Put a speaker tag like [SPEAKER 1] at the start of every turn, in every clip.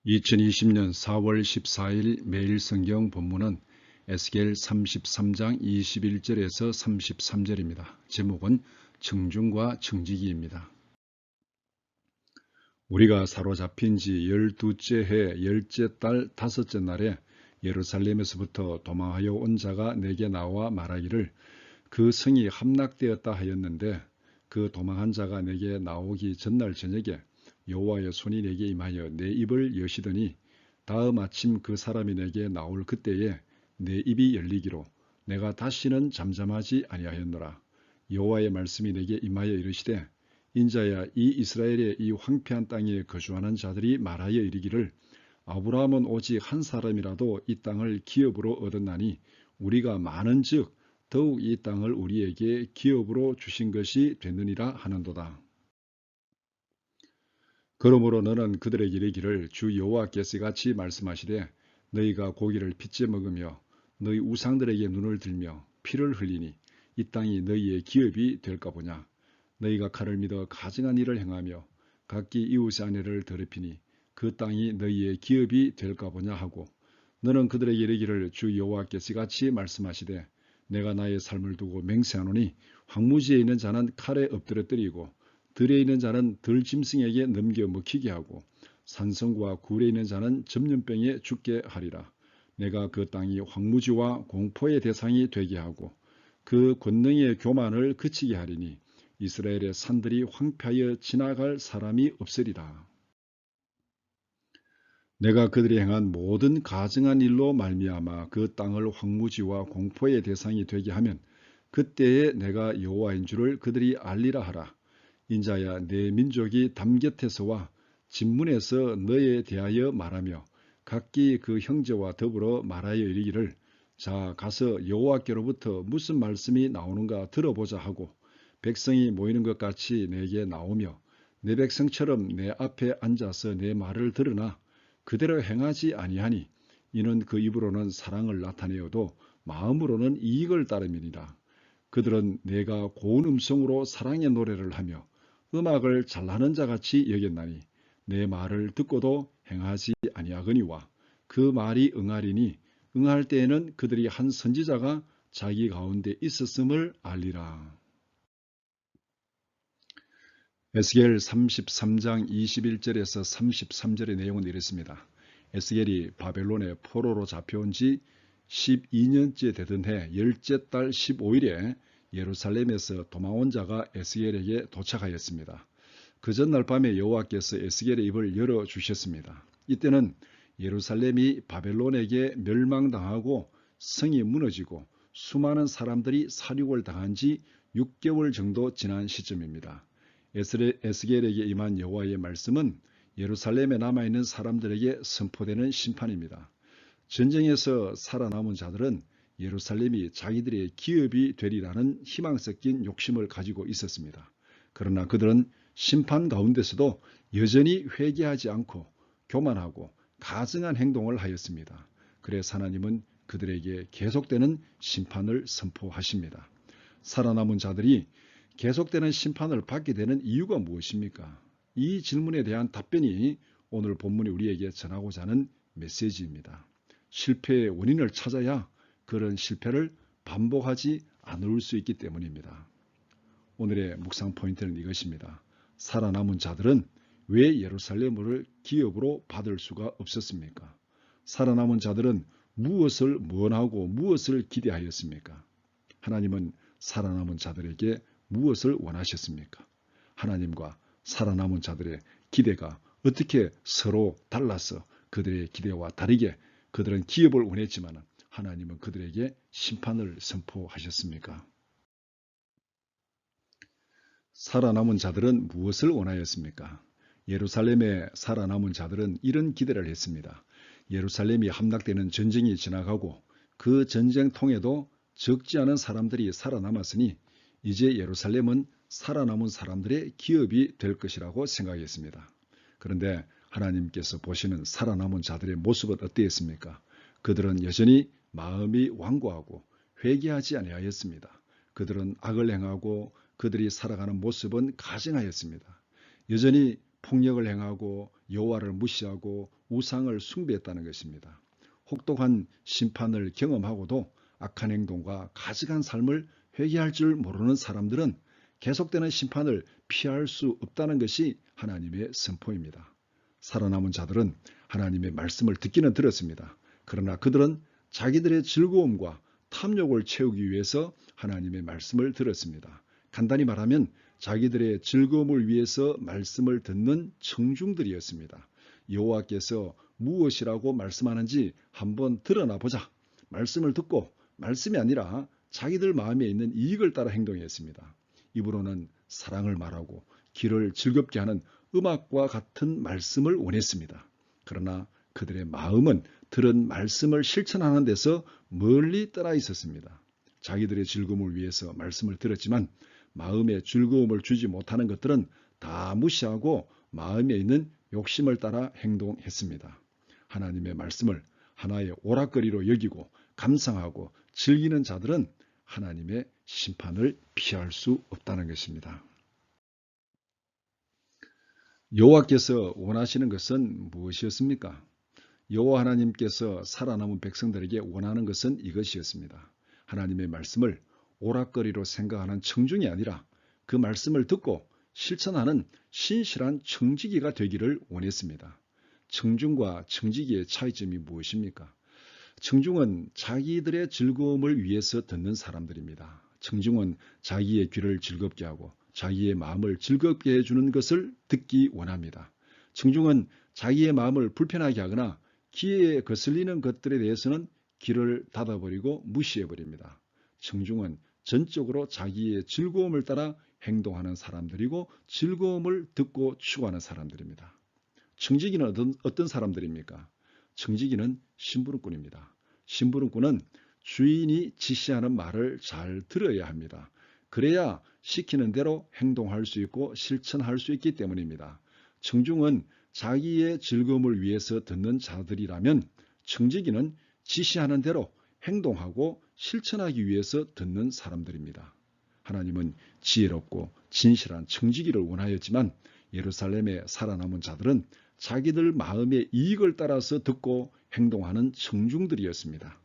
[SPEAKER 1] 2020년 4월 14일 매일 성경 본문은 에스겔 33장 21절에서 33절입니다. 제목은 청중과 청지기입니다. 우리가 사로잡힌 지 12째 해 10째 달 5째 날에 예루살렘에서부터 도망하여 온 자가 내게 나와 말하기를 그 성이 함락되었다 하였는데, 그 도망한 자가 내게 나오기 전날 저녁에 여호와의 손이 내게 임하여 내 입을 여시더니, 다음 아침 그 사람이 내게 나올 그때에 내 입이 열리기로 내가 다시는 잠잠하지 아니하였노라. 여호와의 말씀이 내게 임하여 이르시되, 인자야, 이 이스라엘의 이 황폐한 땅에 거주하는 자들이 말하여 이르기를 아브라함은 오직 한 사람이라도 이 땅을 기업으로 얻었나니 우리가 많은즉 더욱 이 땅을 우리에게 기업으로 주신 것이 되느니라 하는도다. 그러므로 너는 그들에게 이르기를 주 여호와께서 같이 말씀하시되, 너희가 고기를 빚제 먹으며 너희 우상들에게 눈을 들며 피를 흘리니 이 땅이 너희의 기업이 될까 보냐. 너희가 칼을 믿어 가증한 일을 행하며 각기 이웃의 아내를 더럽히니 그 땅이 너희의 기업이 될까 보냐 하고, 너는 그들에게 이르기를 주 여호와께서 같이 말씀하시되, 내가 나의 삶을 두고 맹세하노니 황무지에 있는 자는 칼에 엎드러뜨리고 들에 있는 자는 들짐승에게 넘겨 먹히게 하고 산성과 굴에 있는 자는 전염병에 죽게 하리라. 내가 그 땅이 황무지와 공포의 대상이 되게 하고 그 권능의 교만을 그치게 하리니 이스라엘의 산들이 황폐하여 지나갈 사람이 없으리라. 내가 그들이 행한 모든 가증한 일로 말미암아 그 땅을 황무지와 공포의 대상이 되게 하면 그때에 내가 여호와인 줄을 그들이 알리라 하라. 인자야, 내 민족이 담 곁에서와 진문에서 너에 대하여 말하며 각기 그 형제와 더불어 말하여 이르기를, 자, 가서 여호와께로부터 무슨 말씀이 나오는가 들어보자 하고 백성이 모이는 것 같이 내게 나오며 내 백성처럼 내 앞에 앉아서 내 말을 들으나 그대로 행하지 아니하니 이는 그 입으로는 사랑을 나타내어도 마음으로는 이익을 따름이니라. 그들은 내가 고운 음성으로 사랑의 노래를 하며 음악을 잘하는 자같이 여겼나니 내 말을 듣고도 행하지 아니하거니와 그 말이 응하리니 응할 때에는 그들이 한 선지자가 자기 가운데 있었음을 알리라. 에스겔 33장 21절에서 33절의 내용은 이렇습니다. 에스겔이 바벨론의 포로로 잡혀온 지 12년째 되던 해 10째 달 15일에 예루살렘에서 도망온 자가 에스겔에게 도착하였습니다. 그 전날 밤에 여호와께서 에스겔의 입을 열어주셨습니다. 이때는 예루살렘이 바벨론에게 멸망당하고 성이 무너지고 수많은 사람들이 살육을 당한 지 6개월 정도 지난 시점입니다. 에스겔에게 임한 여호와의 말씀은 예루살렘에 남아있는 사람들에게 선포되는 심판입니다. 전쟁에서 살아남은 자들은 예루살렘이 자기들의 기업이 되리라는 희망 섞인 욕심을 가지고 있었습니다. 그러나 그들은 심판 가운데서도 여전히 회개하지 않고 교만하고 가증한 행동을 하였습니다. 그래서 하나님은 그들에게 계속되는 심판을 선포하십니다. 살아남은 자들이 계속되는 심판을 받게 되는 이유가 무엇입니까? 이 질문에 대한 답변이 오늘 본문이 우리에게 전하고자 하는 메시지입니다. 실패의 원인을 찾아야 그런 실패를 반복하지 않을 수 있기 때문입니다. 오늘의 묵상 포인트는 이것입니다. 살아남은 자들은 왜 예루살렘을 기업으로 받을 수가 없었습니까? 살아남은 자들은 무엇을 원하고 무엇을 기대하였습니까? 하나님은 살아남은 자들에게 무엇을 원하셨습니까? 하나님과 살아남은 자들의 기대가 어떻게 서로 달라서 그들의 기대와 다르게 그들은 기업을 원했지만 하나님은 그들에게 심판을 선포하셨습니까? 살아남은 자들은 무엇을 원하였습니까? 예루살렘에 살아남은 자들은 이런 기대를 했습니다. 예루살렘이 함락되는 전쟁이 지나가고 그 전쟁통에도 적지 않은 사람들이 살아남았으니 이제 예루살렘은 살아남은 사람들의 기업이 될 것이라고 생각했습니다. 그런데 하나님께서 보시는 살아남은 자들의 모습은 어땠습니까? 그들은 여전히 마음이 완고하고 회개하지 아니하였습니다. 그들은 악을 행하고 그들이 살아가는 모습은 가증하였습니다. 여전히 폭력을 행하고 여호와를 무시하고 우상을 숭배했다는 것입니다. 혹독한 심판을 경험하고도 악한 행동과 가증한 삶을 회개할 줄 모르는 사람들은 계속되는 심판을 피할 수 없다는 것이 하나님의 선포입니다. 살아남은 자들은 하나님의 말씀을 듣기는 들었습니다. 그러나 그들은 자기들의 즐거움과 탐욕을 채우기 위해서 하나님의 말씀을 들었습니다. 간단히 말하면 자기들의 즐거움을 위해서 말씀을 듣는 청중들이었습니다. 여호와께서 무엇이라고 말씀하는지 한번 드러나 보자. 말씀을 듣고 말씀이 아니라 자기들 마음에 있는 이익을 따라 행동했습니다. 입으로는 사랑을 말하고 귀를 즐겁게 하는 음악과 같은 말씀을 원했습니다. 그러나 그들의 마음은 들은 말씀을 실천하는 데서 멀리 떠나 있었습니다. 자기들의 즐거움을 위해서 말씀을 들었지만 마음에 즐거움을 주지 못하는 것들은 다 무시하고 마음에 있는 욕심을 따라 행동했습니다. 하나님의 말씀을 하나의 오락거리로 여기고 감상하고 즐기는 자들은 하나님의 심판을 피할 수 없다는 것입니다. 여호와께서 원하시는 것은 무엇이었습니까? 여호와 하나님께서 살아남은 백성들에게 원하는 것은 이것이었습니다. 하나님의 말씀을 오락거리로 생각하는 청중이 아니라 그 말씀을 듣고 실천하는 신실한 청지기가 되기를 원했습니다. 청중과 청지기의 차이점이 무엇입니까? 청중은 자기들의 즐거움을 위해서 듣는 사람들입니다. 청중은 자기의 귀를 즐겁게 하고 자기의 마음을 즐겁게 해주는 것을 듣기 원합니다. 청중은 자기의 마음을 불편하게 하거나 귀에 거슬리는 것들에 대해서는 귀를 닫아버리고 무시해버립니다. 청중은 전적으로 자기의 즐거움을 따라 행동하는 사람들이고 즐거움을 듣고 추구하는 사람들입니다. 청지기는 어떤 사람들입니까? 청지기는 심부름꾼입니다. 심부름꾼은 주인이 지시하는 말을 잘 들어야 합니다. 그래야 시키는 대로 행동할 수 있고 실천할 수 있기 때문입니다. 청중은 자기의 즐거움을 위해서 듣는 자들이라면 청지기는 지시하는 대로 행동하고 실천하기 위해서 듣는 사람들입니다. 하나님은 지혜롭고 진실한 청지기를 원하였지만 예루살렘에 살아남은 자들은 자기들 마음의 이익을 따라서 듣고 행동하는 청중들이었습니다.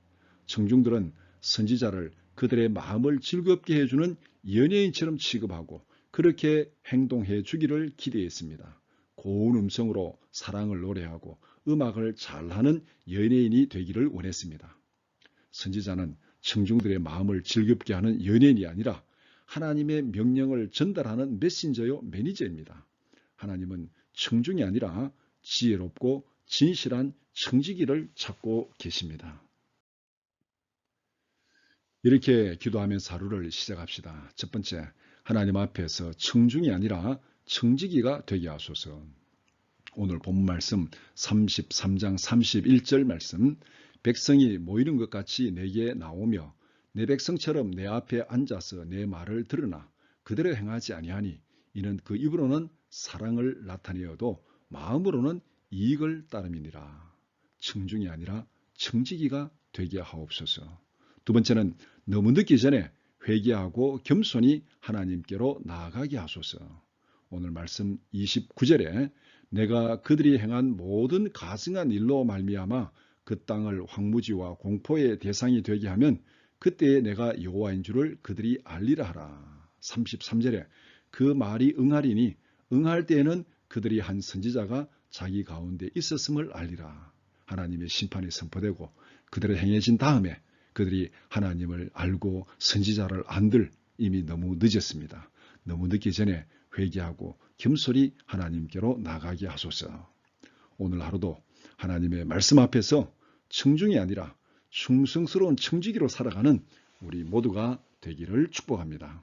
[SPEAKER 1] 청중들은 선지자를 그들의 마음을 즐겁게 해주는 연예인처럼 취급하고 그렇게 행동해 주기를 기대했습니다. 고운 음성으로 사랑을 노래하고 음악을 잘하는 연예인이 되기를 원했습니다. 선지자는 청중들의 마음을 즐겁게 하는 연예인이 아니라 하나님의 명령을 전달하는 메신저요 매니저입니다. 하나님은 청중이 아니라 지혜롭고 진실한 청지기를 찾고 계십니다. 이렇게 기도하면서 하루를 시작합시다. 첫 번째, 하나님 앞에서 청중이 아니라 청지기가 되게 하소서. 오늘 본문 말씀 33장 31절 말씀, 백성이 모이는 것 같이 내게 나오며 내 백성처럼 내 앞에 앉아서 내 말을 들으나 그대로 행하지 아니하니 이는 그 입으로는 사랑을 나타내어도 마음으로는 이익을 따름이니라. 청중이 아니라 청지기가 되게 하옵소서. 두 번째는 너무 늦기 전에 회개하고 겸손히 하나님께로 나아가게 하소서. 오늘 말씀 29절에 내가 그들이 행한 모든 가증한 일로 말미암아 그 땅을 황무지와 공포의 대상이 되게 하면 그때에 내가 여호와인 줄을 그들이 알리라 하라. 33절에 그 말이 응하리니 응할 때에는 그들이 한 선지자가 자기 가운데 있었음을 알리라. 하나님의 심판이 선포되고 그들의 행해진 다음에 그들이 하나님을 알고 선지자를 안들 이미 너무 늦었습니다. 너무 늦기 전에 회개하고 겸손히 하나님께로 나가게 하소서. 오늘 하루도 하나님의 말씀 앞에서 청중이 아니라 충성스러운 청지기로 살아가는 우리 모두가 되기를 축복합니다.